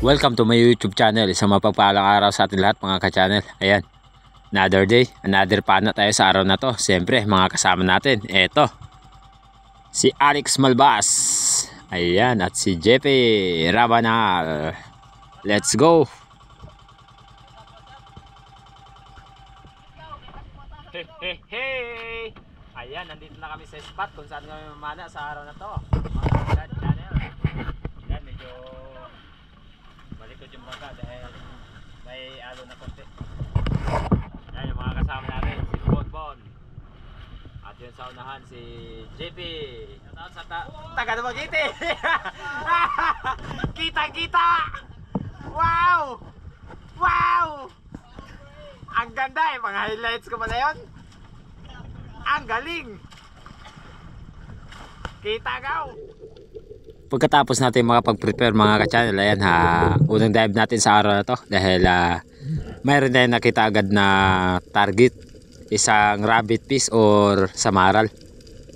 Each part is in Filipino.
Welcome to my YouTube channel. Isang mapagpalang araw sa ating lahat mga ka-channel. Ayan, another day, another pana tayo sa araw na to. Siyempre, mga kasama natin, eto, si Alex Malbas. Ayan, at si JP Rabanal. Let's go! Hey, hey, hey! Ayan, nandito na kami sa spot kung saan kami mamana sa araw na to. Mga channel. Ayan, medyo malikot yung baga dahil may alo na konti. Ayan yung mga kasama natin, si Bonbon. At yun sa unahan si JP. Sa taga Dumaguete. Kita-kita! Wow! Wow! Ang ganda eh, mga highlights ko pala yun. Ang galing! Kita ka! Pagkatapos natin makapag-prepare mga ka-channel, ayan unang dive natin sa araw na to dahil mayroon tayong nakita agad na target, isang rabbit fish or samaral.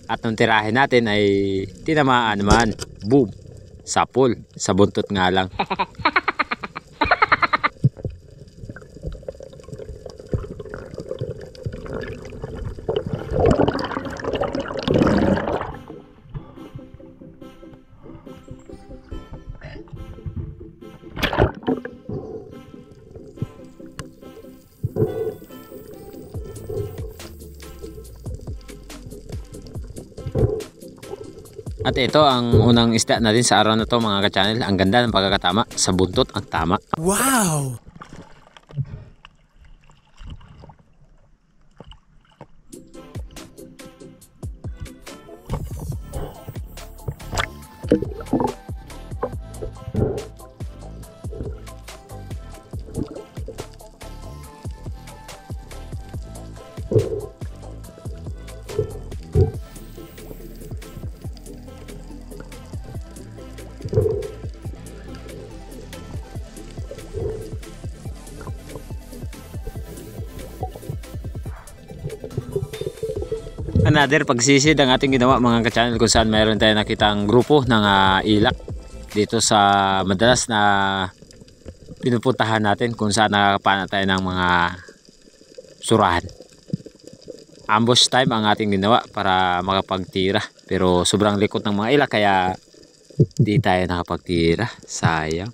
At nung tirahin natin ay tinamaan naman, boom, sapol, sa buntot nga lang. At ito ang unang isda natin sa araw na to mga ka-channel. Ang ganda ng pagkakatama, sa buntot ang tama. Wow! Another pagsisid ang ating ginawa mga ka-channel kung saan mayroon tayong nakitang grupo ng ilak dito sa madalas na pinupuntahan natin kung saan nakakapana tayo ng mga surahan. Ambush time ang ating ginawa para makapagtira, pero sobrang likot ng mga ilak kaya di tayo nakapagtira, sayang.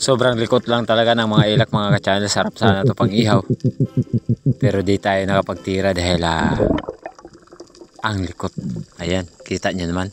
Sobrang likot lang talaga ng mga ilak mga ka-channel. Sarap sana ito pang ihaw, pero di tayo nakapagtira dahil ang likot. Ayan, kita nyo naman.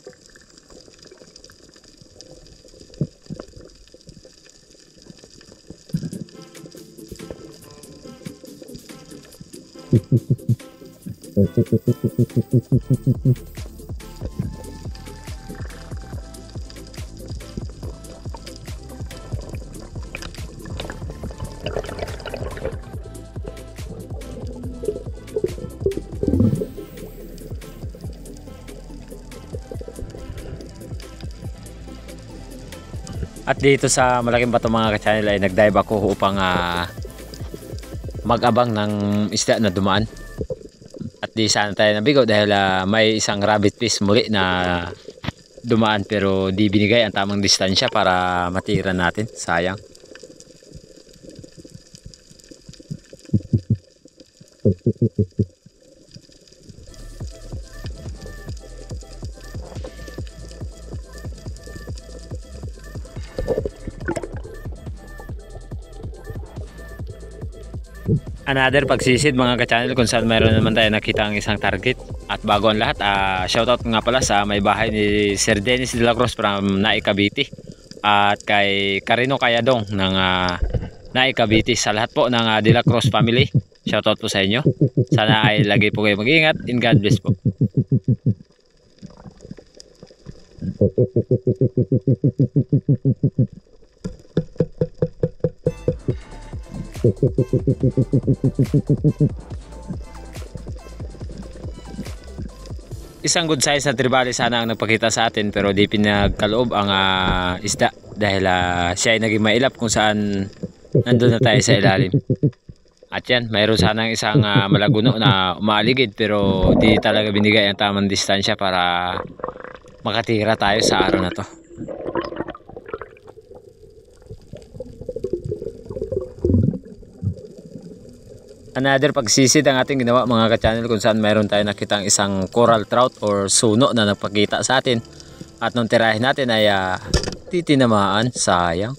At dito sa malaking bato mga ka-channel ay nag-dive ako upang mag-abang ng isda na dumaan. At di sana tayo nabigo dahil may isang rabbit fish muli na dumaan pero di binigay ang tamang distansya para matira natin. Sayang. Another pagsisid mga ka-channel kung saan mayroon naman tayo nakita ang isang target. At bago ang lahat, shoutout nga pala sa may bahay ni Sir Dennis de la Cruz from Naik Cavite at kay Carino Cayadong ng Naik Cavite. Sa lahat po ng de la Cruz family, shoutout po sa inyo. Sana ay lagi po kayo mag-iingat and God bless po. Isang good size na tribali sana ang nagpakita sa atin, pero di pinagkaloob ang isda dahil siya ay naging mailap kung saan nandun na tayo sa ilalim. At yan, mayroon sanang isang malaguno na umaaligid, pero di talaga binigay ang tamang distansya para makatira tayo sa araw na to. Another pagsisid ang ating ginawa mga ka-channel, kung saan mayroon tayo nakitang isang coral trout or suno na nagpakita sa atin. At nung tirahin natin ay titinamaan, sayang.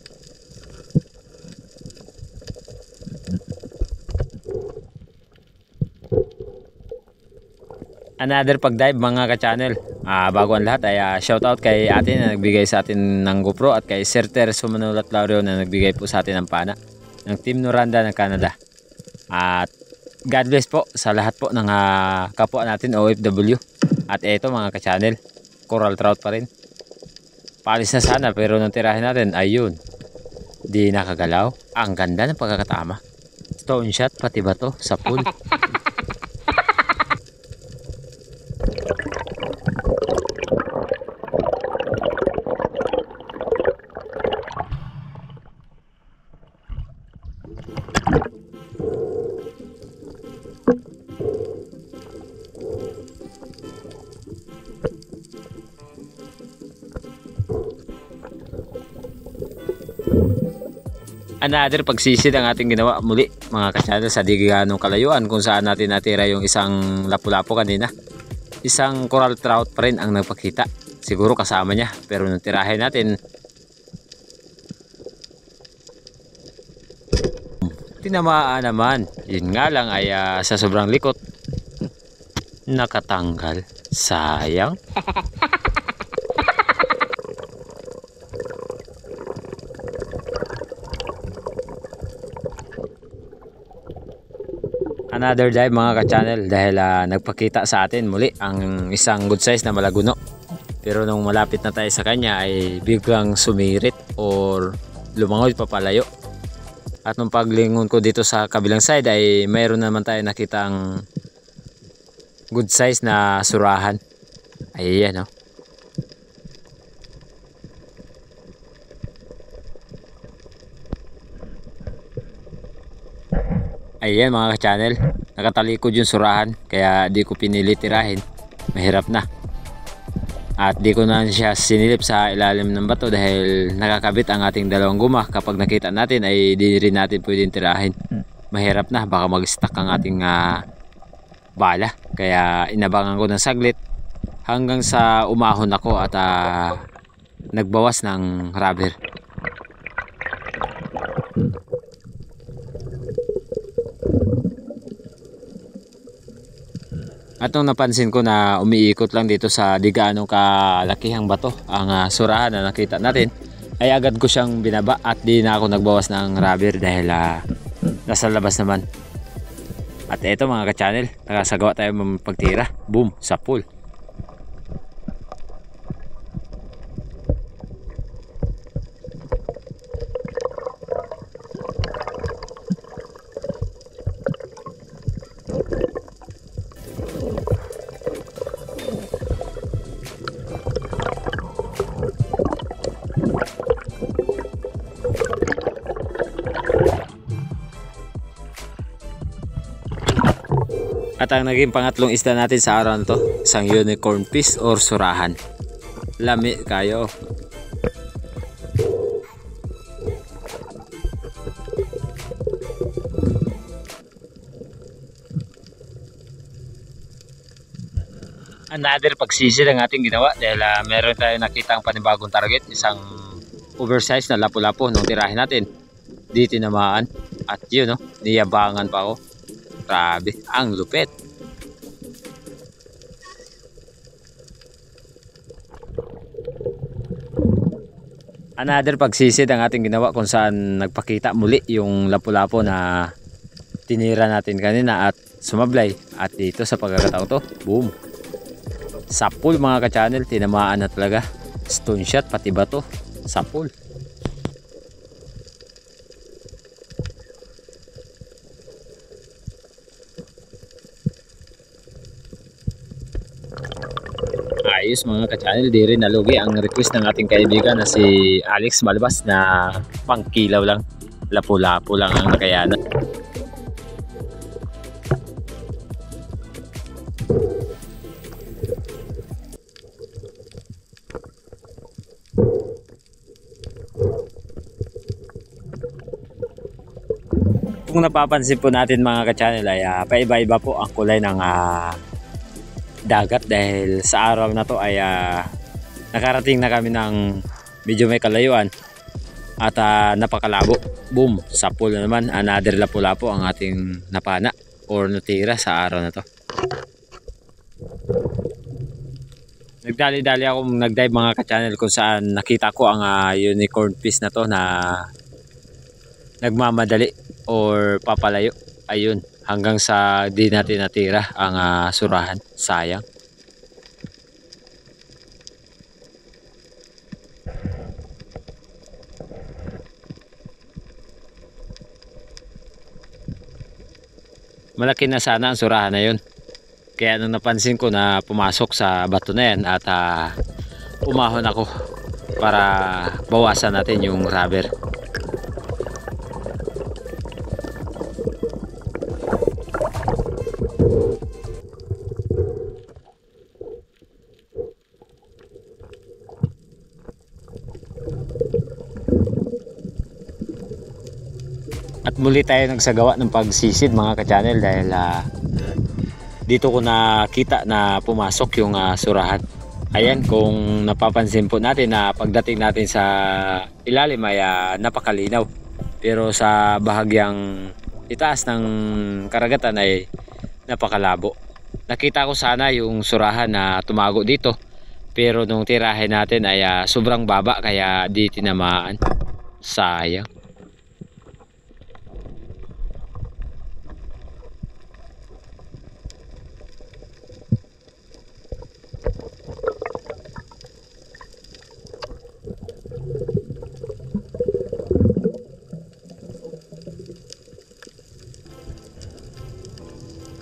Another pag-dive mga ka-channel. Bago ang lahat ay shoutout kay ate na nagbigay sa atin ng GoPro at kay Sir Teres Manulat Laureo na nagbigay po sa atin ng pana ng Team Noranda ng Canada. At God bless po sa lahat po ng kapwa natin OFW. At eto mga ka-channel, coral trout pa rin. Palis na sana pero nung tirahin natin, ayun, di nakagalaw. Ang ganda ng pagkakatama. Stone shot pati bato sa pool. Another pagsisid ang ating ginawa muli mga ka-channel sa di ganong kalayuan, kung saan natin natira yung isang lapu-lapu kanina. Isang coral trout pa rin ang nagpakita, siguro kasama niya, pero nung tirahin natin, tinamaan naman. Yun nga lang ay sa sobrang likot nakatanggal, sayang. Another dive mga ka-channel, dahil nagpakita sa atin muli ang isang good size na malaguno. Pero nung malapit na tayo sa kanya ay biglang sumirit or lumangoy papalayo. At nung paglingon ko dito sa kabilang side ay mayroon naman tayo nakitang good size na surahan. Ayan, no? Ayan mga ka-channel, nakatalikod yung surahan kaya di ko pinili tirahin, mahirap na. At di ko na siya sinilip sa ilalim ng bato dahil nakakabit ang ating dalawang guma. Kapag nakita natin ay di rin natin pwedeng tirahin, mahirap na, baka mag-stuck ang ating bala. Kaya inabangan ko ng saglit hanggang sa umahon ako at nagbawas ng rubber. At nung napansin ko na umiikot lang dito sa di gaano kalakihang bato ang surahan na nakita natin, ay agad ko siyang binaba at di na ako nagbawas ng rubber dahil nasa labas naman. At eto mga ka-channel, nakasagawa tayo pagtira, boom, sa pool. At ang naging pangatlong isda natin sa araw na to, isang unicorn fish or surahan. Lami kayo. Another pagsisid ang ating ginawa dahil meron tayo nakitang panibagong target, isang oversized na lapu-lapu nung tirahin natin. Di tinamaan at yun, no, niyabangan pa ako. Grabe, ang lupit. Another pagsisid ang ating ginawa kung saan nagpakita muli yung lapu-lapu na tinira natin kanina at sumablay. At dito sa pagkakataon to, boom. Sa pool mga ka-channel, tinamaan na talaga. Stone shot pati bato sa pool. Ayos mga ka-channel, di rin nalugi ang request ng ating kaibigan na si Alex Malbas na pangkilaw lang, lapu-lapu lang ang nakayanan. Kung napapansin po natin mga ka-channel ay paiba-iba po ang kulay ng dagat dahil sa araw na to ay nakarating na kami ng medyo may kalayuan at napakalabo. Boom, sapul na naman, another lapu-lapu ang ating napana or natira sa araw na to. Nagdali-dali akong nag-dive mga ka-channel kung saan nakita ko ang unicorn fish na to na nagmamadali or papalayo. Ayun, hanggang sa di natin natira ang surahan. Sayang. Malaki na sana ang surahan na yun. Kaya nung napansin ko na pumasok sa bato na yan at umahon ako para bawasan natin yung rubber. At muli tayo nagsagawa ng pagsisid mga ka-channel dahil dito ko nakita na pumasok yung surahan. Ayan, kung napapansin po natin na pagdating natin sa ilalim ay napakalinaw. Pero sa bahagyang itaas ng karagatan ay napakalabo. Nakita ko sana yung surahan na tumago dito. Pero nung tirahin natin ay sobrang baba kaya di tinamaan. Sayang.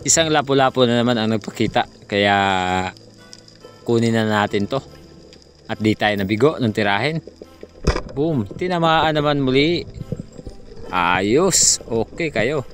Isang lapu-lapu na naman ang nagpakita kaya kunin na natin to at di tayo nabigo ng tirahin. Boom, tinamaan naman muli. Ayos, okay kayo.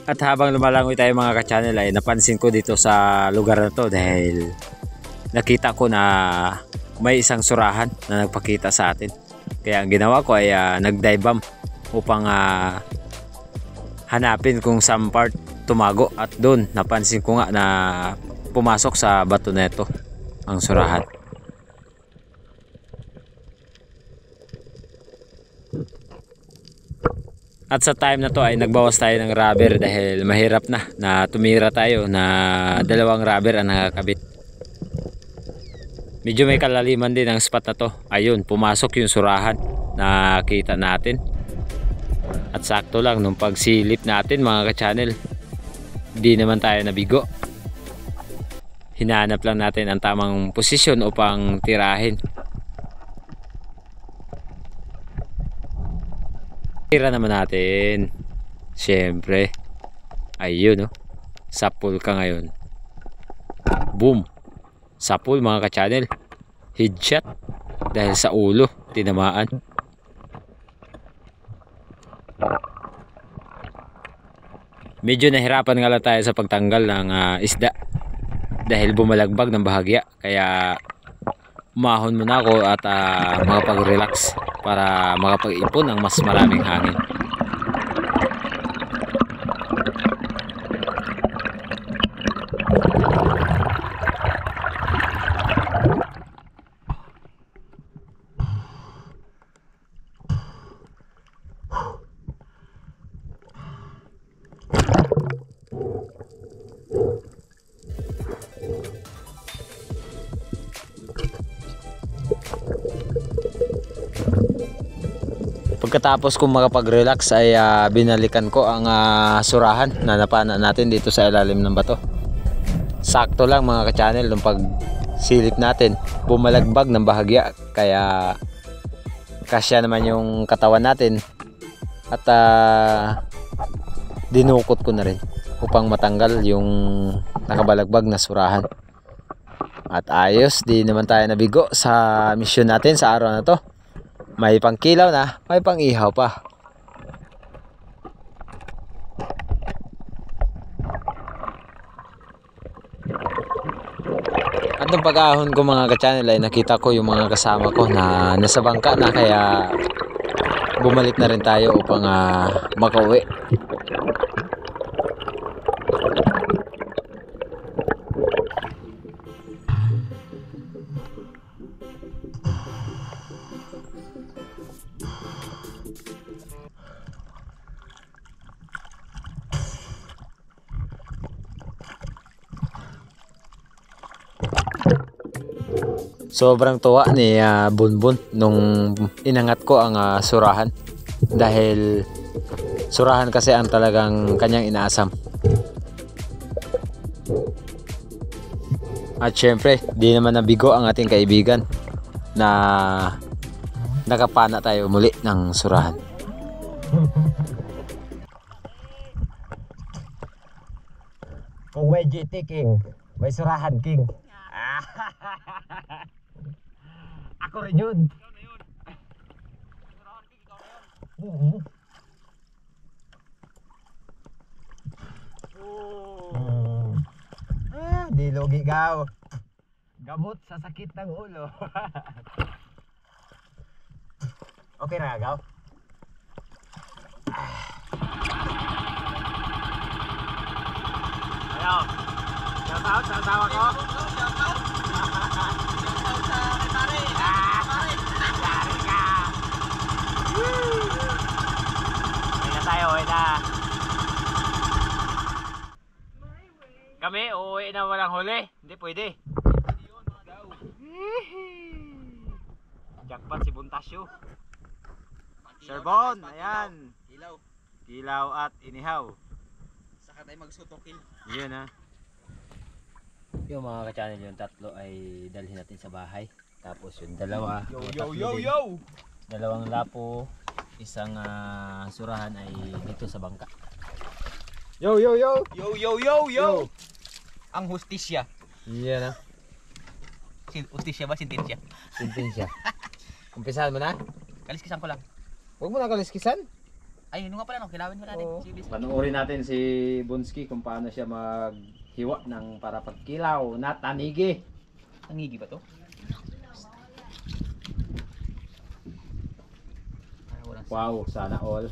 At habang lumalangoy tayo mga ka-channel ay napansin ko dito sa lugar na to dahil nakita ko na may isang surahan na nagpakita sa atin. Kaya ang ginawa ko ay nag-dive bomb upang hanapin kung saan part tumago at doon napansin ko nga na pumasok sa bato neto ang surahan. At sa time na to ay nagbawas tayo ng rubber dahil mahirap na tumira tayo na dalawang rubber ang nakakabit. Medyo may kalaliman din ang spot na to. Ayun, pumasok yung surahan na kita natin. At sakto lang nung pagsilip natin mga ka-channel, di naman tayo nabigo. Hinahanap lang natin ang tamang posisyon upang tirahin. Tira naman natin. Siyempre. Ayun, no? Sapul ka ngayon. Boom. Sapul mga ka-channel. Headshot. Dahil sa ulo. Tinamaan. Medyo nahirapan nga lang tayo sa pagtanggal ng isda. Dahil bumalagbag ng bahagya. Kaya umahon muna ako at makapag-relax para makapag-ipon ng mas maraming hangin. pagkatapos kong makapag-relax ay binalikan ko ang surahan na napana natin dito sa ilalim ng bato. Sakto lang mga ka-channel, nung pag silip natin bumalagbag ng bahagya, kaya kasya naman yung katawan natin at dinukot ko na rin upang matanggal yung nakabalagbag na surahan. At ayos, di naman tayo nabigo sa mission natin sa araw na to. May pangkilaw na, may pang-ihaw pa. At nung pag-ahon ko mga ka-channel ay nakita ko yung mga kasama ko na nasa bangka na, kaya bumalik na rin tayo upang makauwi. Sobrang tuwa ni Bunbun nung inangat ko ang surahan, dahil surahan kasi ang talagang kanyang inaasam. At syempre, di naman nabigo ang ating kaibigan na nakapana tayo muli ng surahan. Kung may GT King, may surahan King. Ako rin yun. Ikaw na yun. Surahan King, ikaw na yun. Di logi gaw. Gamot sa sakit ng ulo. Okay na gaw. Ayo. Shout out sa asawa ko. Shout out sa kay pare. Pare ka. Uwi na tayo, uwi na. Kami, uuwi na walang huli. Hindi pwede. Jackpot si Buntasyo. Serbon, ayan. Kilaw. Kilaw at inihaw. Saka tayo magsutokin. Yun ha. Yung mga ka-channel, yung tatlo ay dalhin natin sa bahay. Tapos yung dalawa, dalawang lapo, isang surahan ay dito sa bangka. Yo. Ang hustisya. Yan na. Hustisya ba? Sintensya? Sintensya. Umpisahan mo na? Kaliskisan ko lang. Huwag mo na kaliskisan. Ay, yun nga pala, no? Kilawin mo natin. Panuorin natin si Bunski kung paano siya maghiwa ng para pagkilaw na tanigi. Tanigi ba to? Wow, sana all.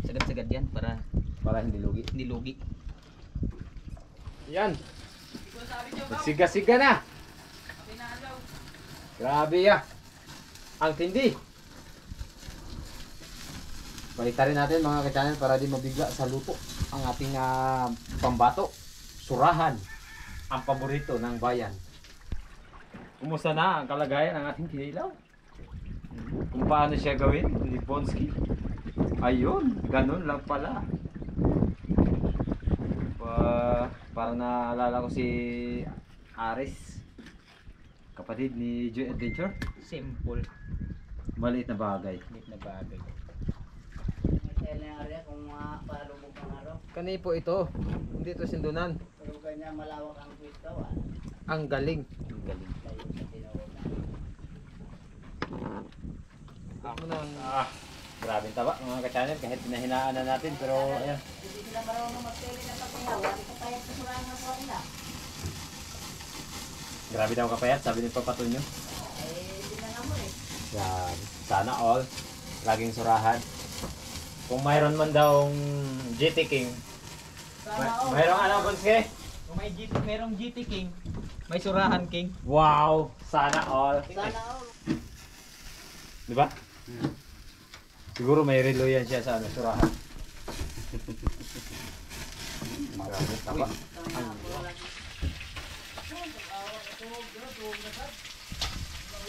Sagad-sagad yan para hindi lugi. hindi lugi. Yan. Magsiga-siga na. Grabe ya. Ang tindi. Baliktad rin natin mga ka-channel para di mabigla sa luto ang ating pambato. Surahan. Ang paborito ng bayan. Kumusta na ang kalagayan ng ating kinilaw? Kung paano siya gawin ni Bunski? Ayun, ganun lang pala. Parang naalala ko si Aris, kapatid ni Joy Adventure. Simple. Maliit na bagay. Maliit na bagay. Kung palubog ng araw, Kani po ito, hindi ito sindunan. pero kanya malawak ang pwesto. Ang galing. Ang galing. Tayo sa tinauna. Ako nang grabing taba mga ka-channel, kahit pinahinaan na natin, pero ayan. Hindi sila marunong magtili ng pagkinaw. Hindi ko tayo sa surang ng kanila. Grabe daw kapayat, sabi ni Papa Tonyo. Hindi na naman eh. Yan, sana all, laging surahan. Kung mayroon man daw GT King, mayroong ano Bunski? Kung merong GT King, may surahan King. Wow, sana all. Sana all. Di ba? Siguro may relo yan siya sa ano, surahan. Grabe, taba.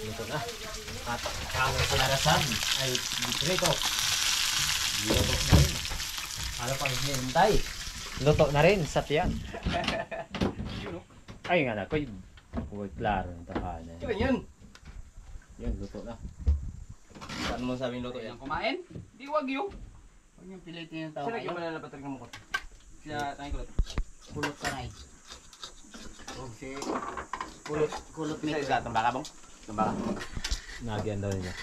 Ito na. At ang sinarasan ay dito. Luto na rin. Ano pang hinihintay? Luto na rin sa tiyan. Ay nga na, koy. Huwag klaro ng tahanan. Kaya yan. Yan, luto na. Saan mo sabing luto yan? Kumain? Di wag yun. Huwag yung pilitin yung tao Saan ngayon. yung malalapat ng mukot? Sila tayong kulot. Kulot ka na eh. Huwag si... Kulot Isa nito. isa, tambaka bang? Tambaka. Nagyan daw niya.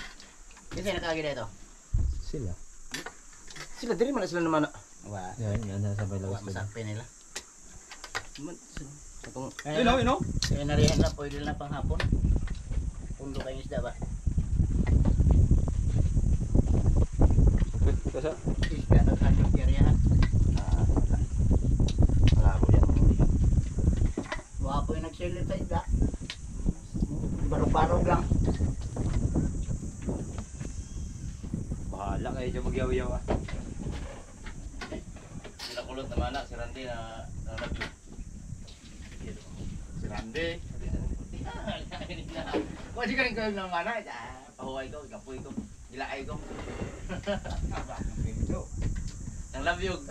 Kasi nakagin na ito. Sila. Sila, diri man na sila naman. Wala. Yan, yan, nasa may Wala lawas nila. masakpin nila. Itong... Ayun, Yun o, yun o. Kaya narihan na, pwede na pang hapon. Pundo kayong isda ba? Kasa? Isda, naghanap kiriyahan. Malabo yan. Wala po yung nagsilit sa isda. Barog-barog lang. Bahala kayo dyan magyaw-yaw ah. Sila kulot naman na, si Randy na nalagyo. Si Randy. Kung di ka rin kayo ng mana, pahuway ko, kapoy ko, gilaay ko. Ang labyog.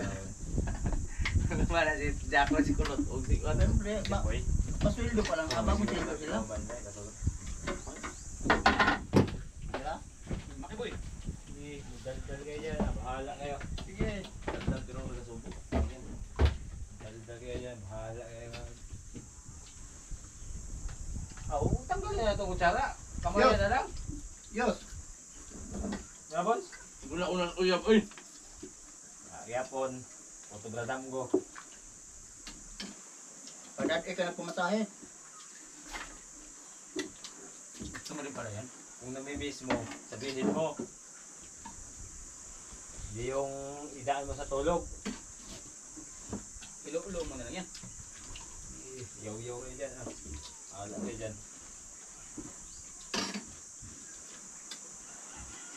Naman na si Jaco, si kulot. O si kulot. Siyempre, pasweldo pa lang, habang mo sildo sila. Sila? Makiboy. Daldal kayo dyan, bahala kayo. Sige. Daldal pero sa subo. Daldal kayo dyan, bahala kayo. Tanggalin na itong kutsara. Kamay na lang. Yos! Yapon? Una-unang uyab. Uy! Yapon. Otobradam ko. Pagkat ikaw na pumatahe. Gusto mo rin pala yan? Kung namimiss mo, sabihin mo. Hindi yung idaan mo sa tulog. Ilo-ulo mo na lang yan. Yaw-yaw kayo dyan ah. Bahala kayo dyan.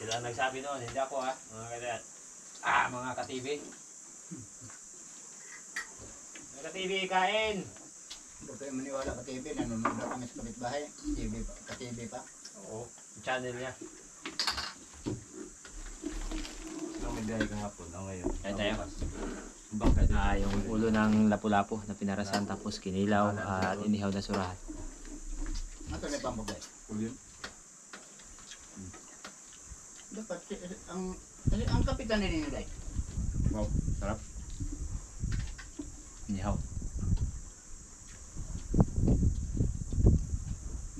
Sila ang nagsabi noon, hindi ako ha, mga kailan. Mga ka-TV. Mga ka-TV, kain! Huwag kayo maniwala ka TV, nanonood na kami sa kapitbahay. TV pa, ka-TV pa. Oo, yung channel niya. Ang may biyahe kahapon. Ngayon. Kaya tayo. Bangka din. Yung ulo ng lapu-lapu na pinarasan tapos kinilaw at inihaw na surahan. Nasa may pampagay. Ulo yun. Dapat, ang kapitan nila nila. Wow. Sarap. Inihaw.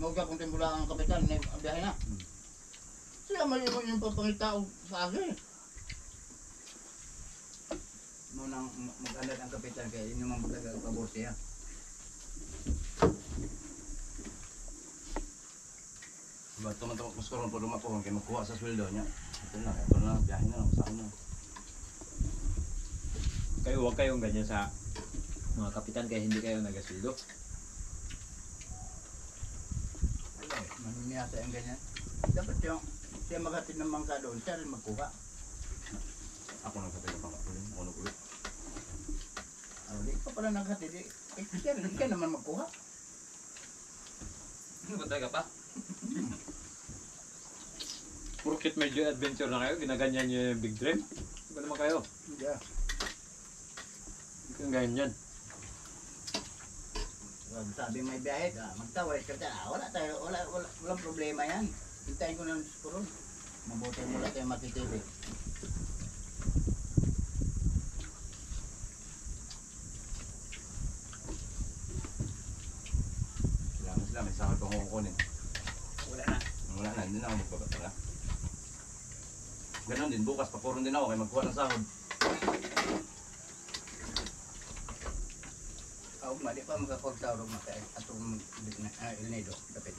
Mauga kung timbula ang kapitan, ang biyahe na. Sila may yung papangitao sa akin. Munang mag-alad ang kapitan kaya yun yung mga pabor siya. Diba, teman-teman kuskoron po lumakuhan kayo magkuha sa sweldo niya. Ito na, biyahe na lang sa ano. Kayo huwag kayong ganyan sa mga kapitan kaya hindi kayo nagasildo. Manuniyasa yung ganyan. Dapat yung siya maghatid ng mangka doon, siya rin magkuha. Ako nagkatay ng pangakulin. Ako nag-ulit. Di pa pala naghatid. Siya naman magkuha. Ano ba talaga pa? Porkit medyo adventure na kayo, ginaganyan nyo yung big dream. Iba naman kayo. Yeah. Hindi kang ganyan. Sabi may biyahe, magtawad ka dyan. Walang problema yan. Hintayin ko na ng siguro. Mabuti mo lang tayo makitili. Sila, may sakal pang kukunin. Wala na. Wala na, hindi na ako magpapatala. Ganon din, bukas papuron din ako kaya magkuha ng sahod. Mali pa magkakagtawag matay. Atong ilnido. Dapat.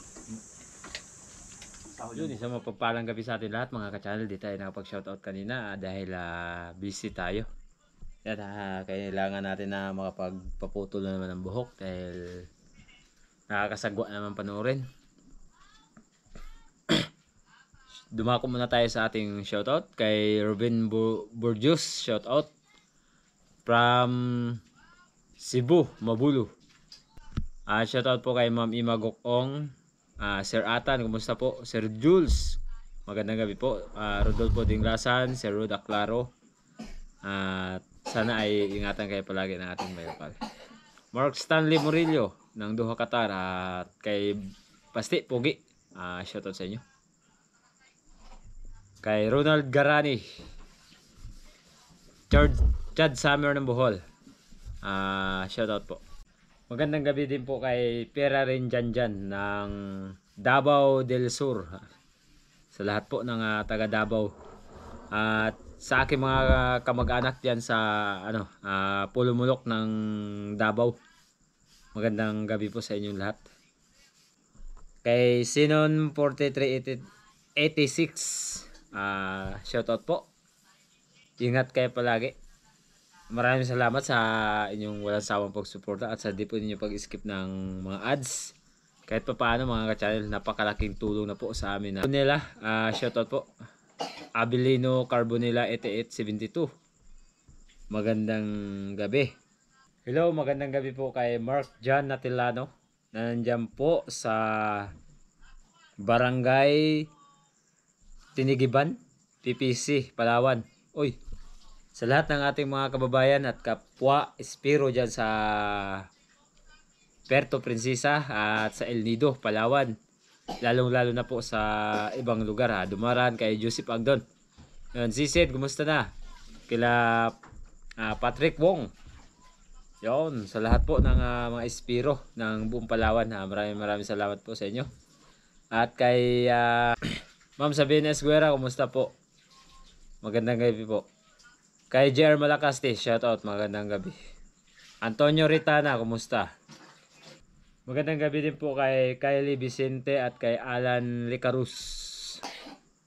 Sahod Yun, isang mapagpalang gabi sa atin lahat mga ka-channel. Di tayo nakapag-shoutout kanina dahil busy tayo. At kailangan natin na makapagpaputol na naman ng buhok dahil nakakasagwa naman panoorin. Dumako muna tayo sa ating shoutout kay Robin Burjus. Shoutout from Cebu, Mabulu. Shoutout po kay Ma'am Ima Gokong, Sir Atan, kumusta po? Sir Jules, magandang gabi po. Rodolfo Dinglasan, Sir Rod Aclaro, At sana ay ingatan kayo palagi ng ating bayapal. Mark Stanley Murillo ng Doha, Qatar, at kay Pasti Pogi, shoutout sa inyo. Kay Ronald Garani, Chad Summer ng Bohol, shoutout po. Magandang gabi din po kay Pera rin Janjan ng Davao del Sur, sa lahat po ng taga Davao, at sa aking mga kamag-anak diyan sa Pulumulok ng Davao. Magandang gabi po sa inyong lahat. Kay Sinon 4386, shoutout po. Ingat kayo palagi. Maraming salamat sa inyong walang sawang pagsuporta at sa di po ninyo pag-skip ng mga ads. Kahit pa paano mga ka-channel, napakalaking tulong na po sa amin. Carbonella, shoutout po. Abilino Carbonella 8872. Magandang gabi. Hello, magandang gabi po kay Mark John Natilano na nandiyan po sa Barangay Tinigiban, PPC, Palawan. Uy, sa lahat ng ating mga kababayan at kapwa Espiro dyan sa Puerto Princesa at sa El Nido, Palawan. Lalong-lalo na po sa ibang lugar, Dumaran, kay Joseph Agdon. Yun, Sisid, kumusta na? Kila Patrick Wong. Yun, sa lahat po ng mga Espiro ng buong Palawan, maraming salamat po sa inyo. At kay Ma'am Sabina Esguera, kumusta po? Magandang gabi po. Kay JR Malacaste, shoutout, magandang gabi. Antonio Ritana, kumusta? Magandang gabi din po kay Kylie Vicente at kay Alan Licarus.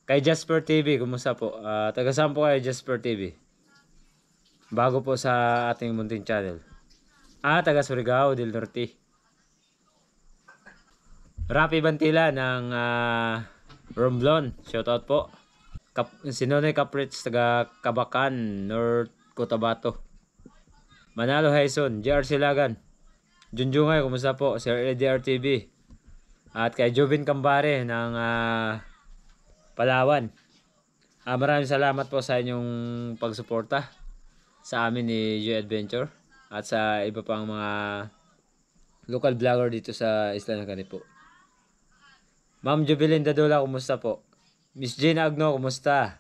Kay Jasper TV, kumusta po? Taga saan po kayo, Jasper TV? Bago po sa ating munting channel. Taga Surigao del Norte. Rapi Bantila ng Romblon, shoutout po. Sinone Caprits, taga Kabakan, North Cotabato. Manalo Haison, JR Silagan. Junjungay, kumusta po? Sir LDR TV. At kay Jovin Cambare ng Palawan. Maraming salamat po sa inyong pagsuporta sa amin ni Joy Adventure at sa iba pang mga local vlogger dito sa Isla ng Canipo. Ma'am Jubilin Dadula, kumusta po? Miss Gina Agno, kumusta?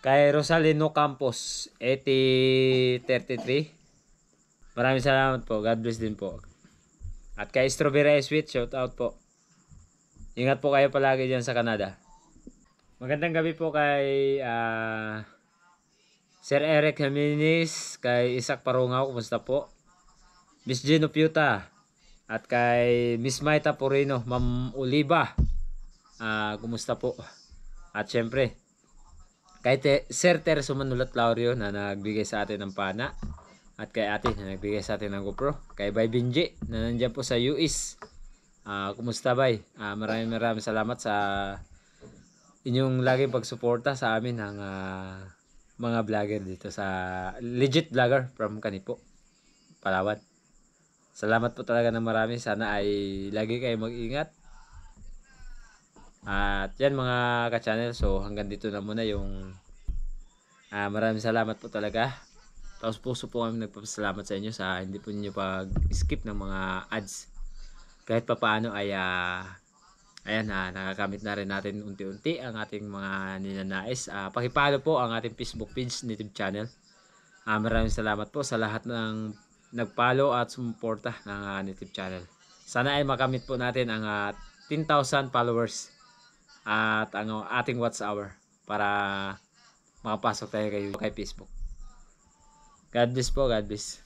Kay Rosalino Campos 8033. Maraming salamat po. God bless din po. At kay Strawberry Sweet, shout out po. Ingat po kayo palagi dyan sa Canada. Magandang gabi po kay Sir Eric Jimenez, kay Isaac Parungaw, kumusta po? Miss Gino Piuta, at kay Miss Maita Porino, Ma'am Oliva, kumusta po? At syempre, kay Sir Terzo Manulat Laurio na nagbigay sa atin ng pana, at kay ate na nagbigay sa atin ng GoPro, kay Bay Binji na nandiyan po sa US. Kumusta Bay? Maraming salamat sa inyong laging pagsuporta sa amin ng mga vlogger dito sa legit vlogger from Canipo, Palawan. Salamat po talaga ng marami. Sana ay lagi kayo mag-ingat. At yan mga ka-channel, so hanggang dito na muna yung maraming salamat po talaga. Tapos puso po kami nagpapasalamat sa inyo sa hindi po ninyo pag-skip ng mga ads. Kahit pa paano ay ayan, nakakamit na rin natin unti-unti ang ating mga ninanais. Pakipalo po ang ating Facebook page, Native Channel. Maraming salamat po sa lahat ng nagpalo at sumuporta ng Native Channel. Sana ay makamit po natin ang 10,000 followers at ang ating watch hour para makapasok tayo kay Facebook. God bless po, God bless.